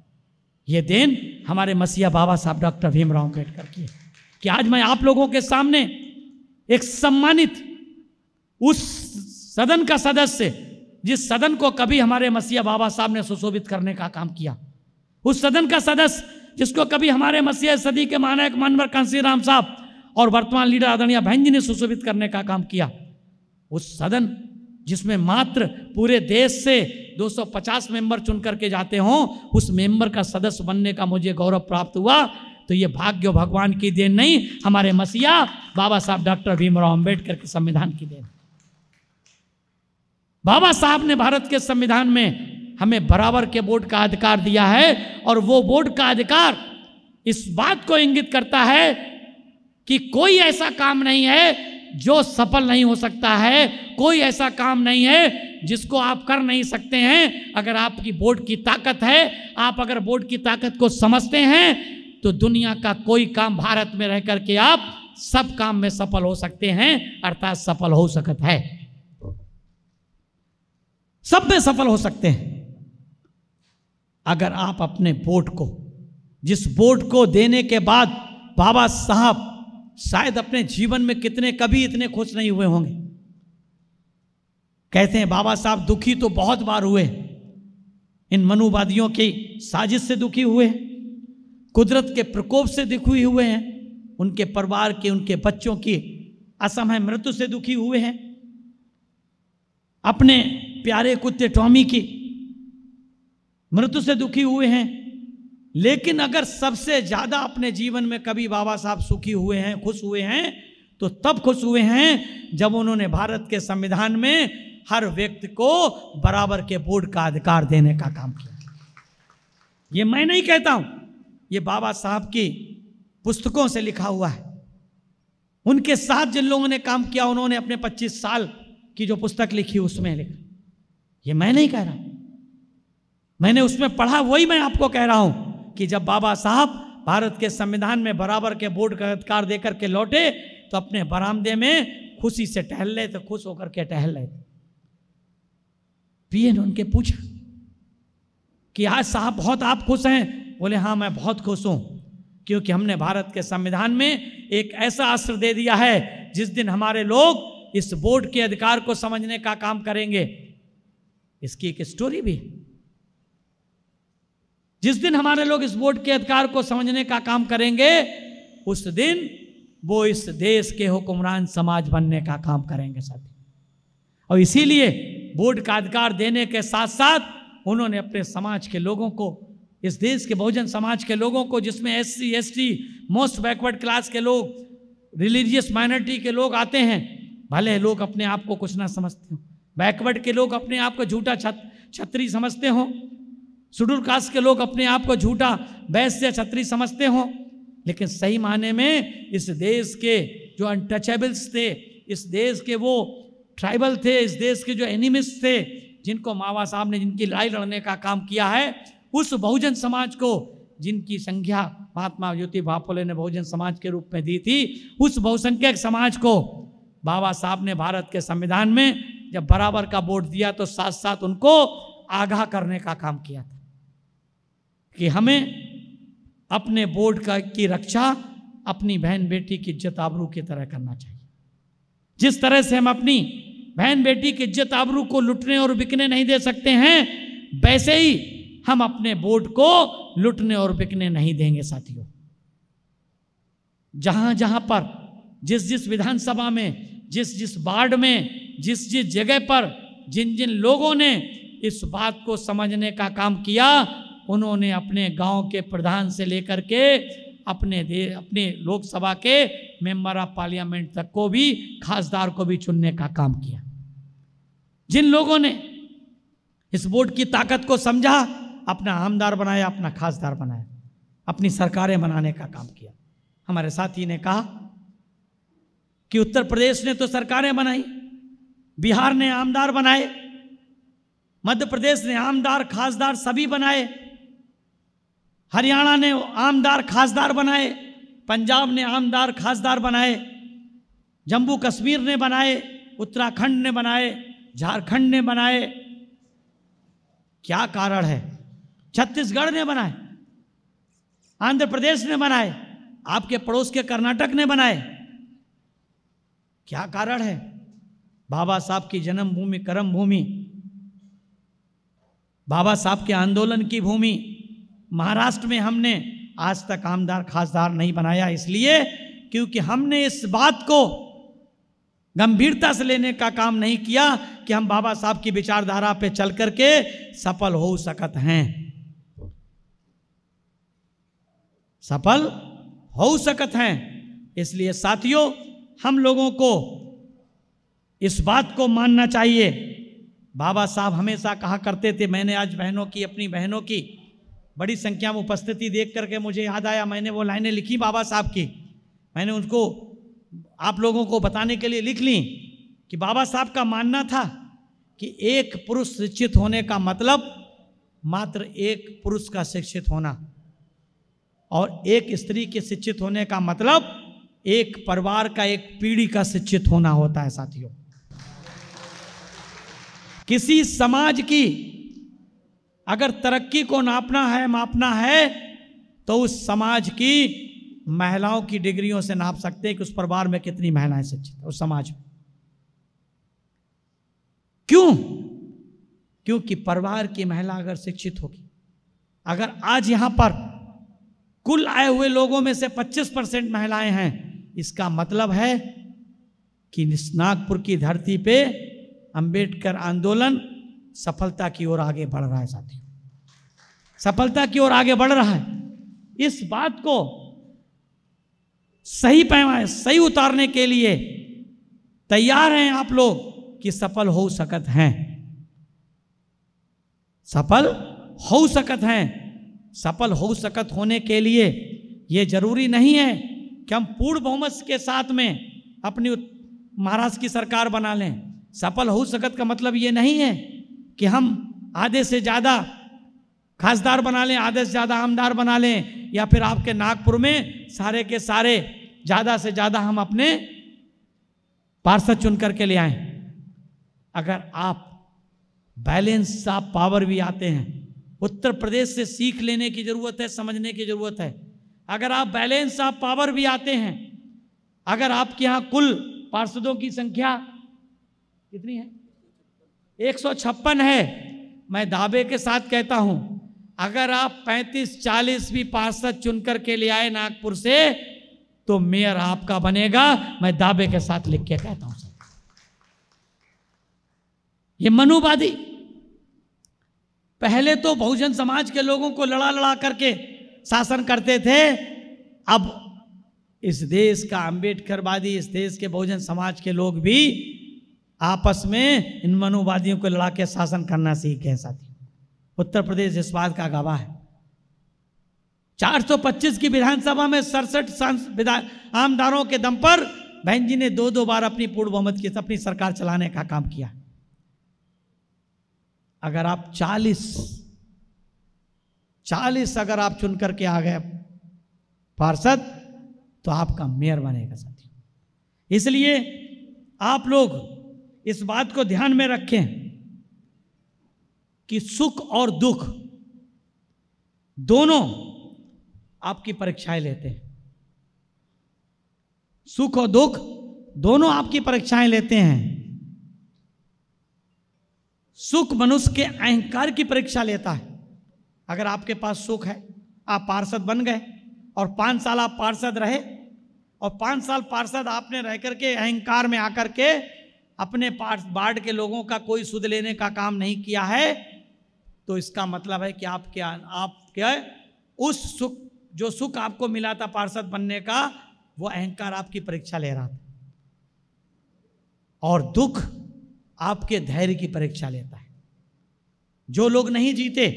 ये देन हमारे मसीहा बाबा साहब डॉक्टर भीमराव अंबेडकर की है कि आज मैं आप लोगों के सामने एक सम्मानित उस सदन का सदस्य, जिस सदन को कभी हमारे मसीहा बाबा साहब ने सुशोभित करने का काम किया, उस सदन का सदस्य जिसको कभी हमारे मसीहा सदी के महानायक मानवर कांसी राम साहब और वर्तमान लीडर आदरणीय बहन जी ने सुशोभित करने का काम किया, उस सदन जिसमें मात्र पूरे देश से 250 मेंबर चुन करके जाते हों, उस मेंबर का सदस्य बनने का मुझे गौरव प्राप्त हुआ। तो ये भाग्य भगवान की देन नहीं, हमारे मसीहा बाबा साहब डॉक्टर भीमराव अंबेडकर के संविधान की देन। बाबा साहब ने भारत के संविधान में हमें बराबर के वोट का अधिकार दिया है और वो वोट का अधिकार इस बात को इंगित करता है कि कोई ऐसा काम नहीं है जो सफल नहीं हो सकता है, कोई ऐसा काम नहीं है जिसको आप कर नहीं सकते हैं। अगर आपकी वोट की ताकत है, आप अगर वोट की ताकत को समझते हैं तो दुनिया का कोई काम भारत में रह करके आप सब काम में सफल हो सकते हैं, अर्थात सफल हो सकता है, सब में सफल हो सकते हैं। अगर आप अपने वोट को, जिस वोट को देने के बाद बाबा साहब शायद अपने जीवन में कितने कभी इतने खुश नहीं हुए होंगे। कहते हैं बाबा साहब दुखी तो बहुत बार हुए, इन मनुवादियों की साजिश से दुखी हुए, कुदरत के प्रकोप से दुखी हुए हैं, उनके परिवार के, उनके बच्चों की असमय मृत्यु से दुखी हुए हैं, अपने प्यारे कुत्ते टॉमी की मृत्यु से दुखी हुए हैं। लेकिन अगर सबसे ज्यादा अपने जीवन में कभी बाबा साहब सुखी हुए हैं, खुश हुए हैं, तो तब खुश हुए हैं जब उन्होंने भारत के संविधान में हर व्यक्ति को बराबर के वोट का अधिकार देने का काम किया। ये मैं नहीं कहता हूं, ये बाबा साहब की पुस्तकों से लिखा हुआ है। उनके साथ जिन लोगों ने काम किया, उन्होंने अपने 25 साल की जो पुस्तक लिखी उसमें लिखा। ये मैं नहीं कह रहा, मैंने उसमें पढ़ा, वही मैं आपको कह रहा हूं कि जब बाबा साहब भारत के संविधान में बराबर के वोट का अधिकार देकर के लौटे तो अपने बरामदे में खुशी से टहल रहे थे, खुश होकर के टहल रहे थे। पीए ने उनके पूछा कि आज साहब बहुत आप खुश हैं? बोले हाँ मैं बहुत खुश हूं, क्योंकि हमने भारत के संविधान में एक ऐसा अस्त्र दे दिया है जिस दिन हमारे लोग इस वोट के अधिकार को समझने का काम करेंगे। इसकी एक स्टोरी भी, जिस दिन हमारे लोग इस वोट के अधिकार को समझने का काम करेंगे उस दिन वो इस देश के हुक्मरान समाज बनने का काम करेंगे साथी। और इसीलिए वोट का अधिकार देने के साथ साथ उन्होंने अपने समाज के लोगों को, इस देश के बहुजन समाज के लोगों को, जिसमें SC ST most backward class के लोग, रिलीजियस माइनॉरिटी के लोग आते हैं, भले लोग अपने आप को कुछ ना समझते हो, बैकवर्ड के लोग अपने आप को झूठा छत्री समझते हो, शेड्यूल कास्ट के लोग अपने आप को झूठा वैश्य छत्री समझते हो, लेकिन सही मायने में इस देश के जो अनटचेबल्स थे, इस देश के वो ट्राइबल थे, इस देश के जो एनिमिस्ट थे, जिनको बाबा साहब ने जिनकी लड़ाई लड़ने का काम किया है, उस बहुजन समाज को जिनकी संज्ञा महात्मा ज्योतिबा फुले ने बहुजन समाज के रूप में दी थी, उस बहुसंख्यक समाज को बाबा साहब ने भारत के संविधान में जब बराबर का वोट दिया तो साथ साथ उनको आगाह करने का काम किया था कि हमें अपने वोट की रक्षा अपनी बहन बेटी की इज्जत आबरू की तरह करना चाहिए। जिस तरह से हम अपनी बहन बेटी की इज्जत आबरू को लुटने और बिकने नहीं दे सकते हैं, वैसे ही हम अपने वोट को लुटने और बिकने नहीं देंगे साथियों। जहां जहां पर जिस जिस विधानसभा में, जिस जिस वार्ड में, जिस जिस जगह पर जिन जिन लोगों ने इस बात को समझने का काम किया, उन्होंने अपने गांव के प्रधान से लेकर के अपने लोकसभा के मेंबर ऑफ पार्लियामेंट तक को भी, खासदार को भी चुनने का काम किया। जिन लोगों ने इस वोट की ताकत को समझा, अपना आमदार बनाया, अपना खासदार बनाया, अपनी सरकारें बनाने का काम किया। हमारे साथी ने कहा कि उत्तर प्रदेश ने तो सरकारें बनाई, बिहार ने आमदार बनाए, मध्य प्रदेश ने आमदार खासदार सभी बनाए, हरियाणा ने आमदार खासदार बनाए, पंजाब ने आमदार खासदार बनाए, जम्मू कश्मीर ने बनाए, उत्तराखंड ने बनाए, झारखंड ने बनाए। क्या कारण है? छत्तीसगढ़ ने बनाए, आंध्र प्रदेश ने बनाए, आपके पड़ोस के कर्नाटक ने बनाए। क्या कारण है? बाबा साहब की जन्मभूमि, कर्म भूमि, बाबा साहब के आंदोलन की भूमि महाराष्ट्र में हमने आज तक आमदार खासदार नहीं बनाया, इसलिए क्योंकि हमने इस बात को गंभीरता से लेने का काम नहीं किया कि हम बाबा साहब की विचारधारा पे चल करके सफल हो सकत हैं, सफल हो सकत हैं। इसलिए साथियों, हम लोगों को इस बात को मानना चाहिए। बाबा साहब हमेशा कहा करते थे, मैंने आज बहनों की, अपनी बहनों की बड़ी संख्या में उपस्थिति देख करके मुझे याद आया, मैंने वो लाइनें लिखी बाबा साहब की, मैंने उनको आप लोगों को बताने के लिए लिख ली कि बाबा साहब का मानना था कि एक पुरुष शिक्षित होने का मतलब मात्र एक पुरुष का शिक्षित होना, और एक स्त्री के शिक्षित होने का मतलब एक परिवार का, एक पीढ़ी का शिक्षित होना होता है साथियों। किसी समाज की अगर तरक्की को नापना है, मापना है, तो उस समाज की महिलाओं की डिग्रियों से नाप सकते हैं कि उस परिवार में कितनी महिलाएं शिक्षित हैं, उस समाज में। क्यों? क्योंकि परिवार की महिला अगर शिक्षित होगी, अगर आज यहां पर कुल आए हुए लोगों में से 25% महिलाएं हैं, इसका मतलब है कि नागपुर की धरती पे अंबेडकर आंदोलन सफलता की ओर आगे बढ़ रहा है साथियों, सफलता की ओर आगे बढ़ रहा है। इस बात को सही पैमाने, सही उतारने के लिए तैयार हैं आप लोग कि सफल हो सकत हैं, सफल हो सकत हैं। सफल हो सकत होने के लिए यह जरूरी नहीं है कि हम पूर्ण बहुमत के साथ में अपनी महाराष्ट्र की सरकार बना लें। सफल हो सकत का मतलब ये नहीं है कि हम आधे से ज़्यादा खासदार बना लें, आधे से ज़्यादा आमदार बना लें, या फिर आपके नागपुर में सारे के सारे ज़्यादा से ज़्यादा हम अपने पार्षद चुन करके ले आएं। अगर आप बैलेंस ऑफ पावर भी आते हैं, उत्तर प्रदेश से सीख लेने की ज़रूरत है, समझने की ज़रूरत है। अगर आप बैलेंस ऑफ पावर भी आते हैं, अगर आपके यहाँ कुल पार्षदों की संख्या कितनी है? 156 है। मैं दावे के साथ कहता हूं, अगर आप 35-40 भी पार्षद चुन करके ले आए नागपुर से, तो मेयर आपका बनेगा। मैं दावे के साथ लिख के कहता हूं सर। ये मनुवादी पहले तो बहुजन समाज के लोगों को लड़ा लड़ा करके शासन करते थे, अब इस देश का अंबेडकरवादी, इस देश के बहुजन समाज के लोग भी आपस में इन मनुवादियों को लड़ा के शासन करना सीख गए साथी। उत्तर प्रदेश इस बात का गवाह है। 425 की विधानसभा में 67 आमदारों के दम पर बहन जी ने 2-2 बार अपनी पूर्ण बहुमत की अपनी सरकार चलाने का काम किया। अगर आप 40 अगर आप चुन करके आ गए पार्षद, तो आपका मेयर बनेगा साथी। इसलिए आप लोग इस बात को ध्यान में रखें कि सुख और दुख दोनों आपकी परीक्षाएं लेते हैं। सुख और दुख दोनों आपकी परीक्षाएं लेते हैं। सुख मनुष्य के अहंकार की परीक्षा लेता है। अगर आपके पास सुख है, आप पार्षद बन गए और 5 साल आप पार्षद रहे और 5 साल पार्षद आपने रह करके अहंकार में आकर के अपने वार्ड के लोगों का कोई सुध लेने का काम नहीं किया है, तो इसका मतलब है कि आपके उस सुख, जो सुख आपको मिला था पार्षद बनने का, वो अहंकार आपकी परीक्षा ले रहा था। और दुख आपके धैर्य की परीक्षा लेता है। जो लोग नहीं जीते,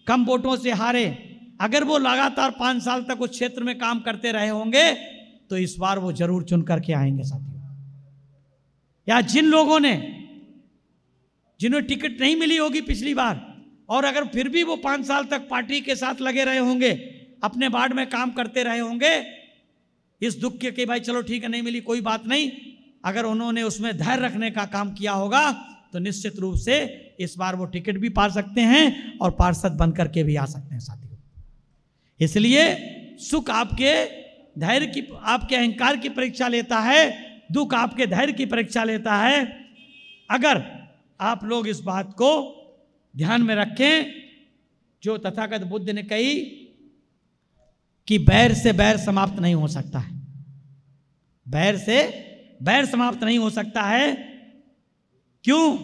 कम वोटों से हारे, अगर वो लगातार 5 साल तक उस क्षेत्र में काम करते रहे होंगे तो इस बार वो जरूर चुन करके आएंगे साथियों। या जिन लोगों ने, जिन्हें टिकट नहीं मिली होगी पिछली बार, और अगर फिर भी वो 5 साल तक पार्टी के साथ लगे रहे होंगे, अपने वार्ड में काम करते रहे होंगे, इस दुख के कि भाई चलो ठीक है नहीं मिली कोई बात नहीं, अगर उन्होंने उसमें धैर्य रखने का काम किया होगा तो निश्चित रूप से इस बार वो टिकट भी पा सकते हैं और पार्षद बन करके भी आ सकते हैं साथियों। इसलिए सुख आपके धैर्य की, आपके अहंकार की परीक्षा लेता है, दुख आपके धैर्य की परीक्षा लेता है। अगर आप लोग इस बात को ध्यान में रखें जो तथागत बुद्ध ने कही कि बैर से बैर समाप्त नहीं हो सकता है, बैर से बैर समाप्त नहीं हो सकता है। क्यों?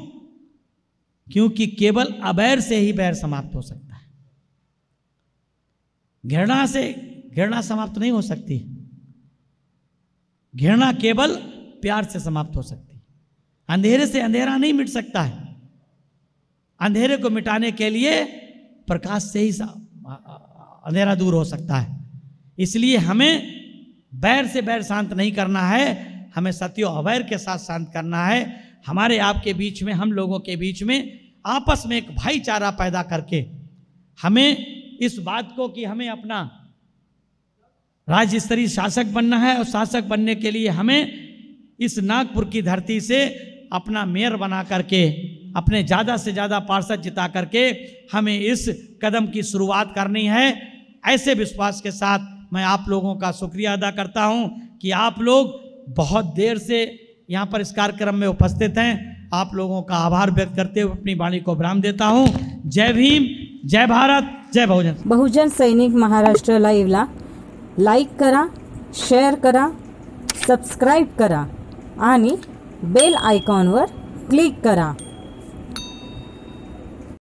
क्योंकि केवल अबैर से ही बैर समाप्त हो सकता है। घृणा से घृणा समाप्त नहीं हो सकती, घृणा केवल प्यार से समाप्त हो सकती है। अंधेरे से अंधेरा नहीं मिट सकता है, अंधेरे को मिटाने के लिए प्रकाश से ही अंधेरा दूर हो सकता है। इसलिए हमें बैर से बैर शांत नहीं करना है, हमें सत्यो अवैर के साथ शांत करना है। हमारे आपके बीच में, हम लोगों के बीच में आपस में एक भाईचारा पैदा करके हमें इस बात को कि हमें अपना राज्य स्तरीय शासक बनना है और शासक बनने के लिए हमें इस नागपुर की धरती से अपना मेयर बना करके, अपने ज़्यादा से ज़्यादा पार्षद जिता करके हमें इस कदम की शुरुआत करनी है। ऐसे विश्वास के साथ मैं आप लोगों का शुक्रिया अदा करता हूं कि आप लोग बहुत देर से यहाँ पर इस कार्यक्रम में उपस्थित हैं। आप लोगों का आभार व्यक्त करते हुए अपनी वाणी को विराम देता हूँ। जय भीम, जय भारत, जय बहुजन। बहुजन सैनिक महाराष्ट्र लाईव्हला लाईक करा, शेअर करा, सबस्क्राईब करा आणि बेल आयकॉनवर क्लिक करा।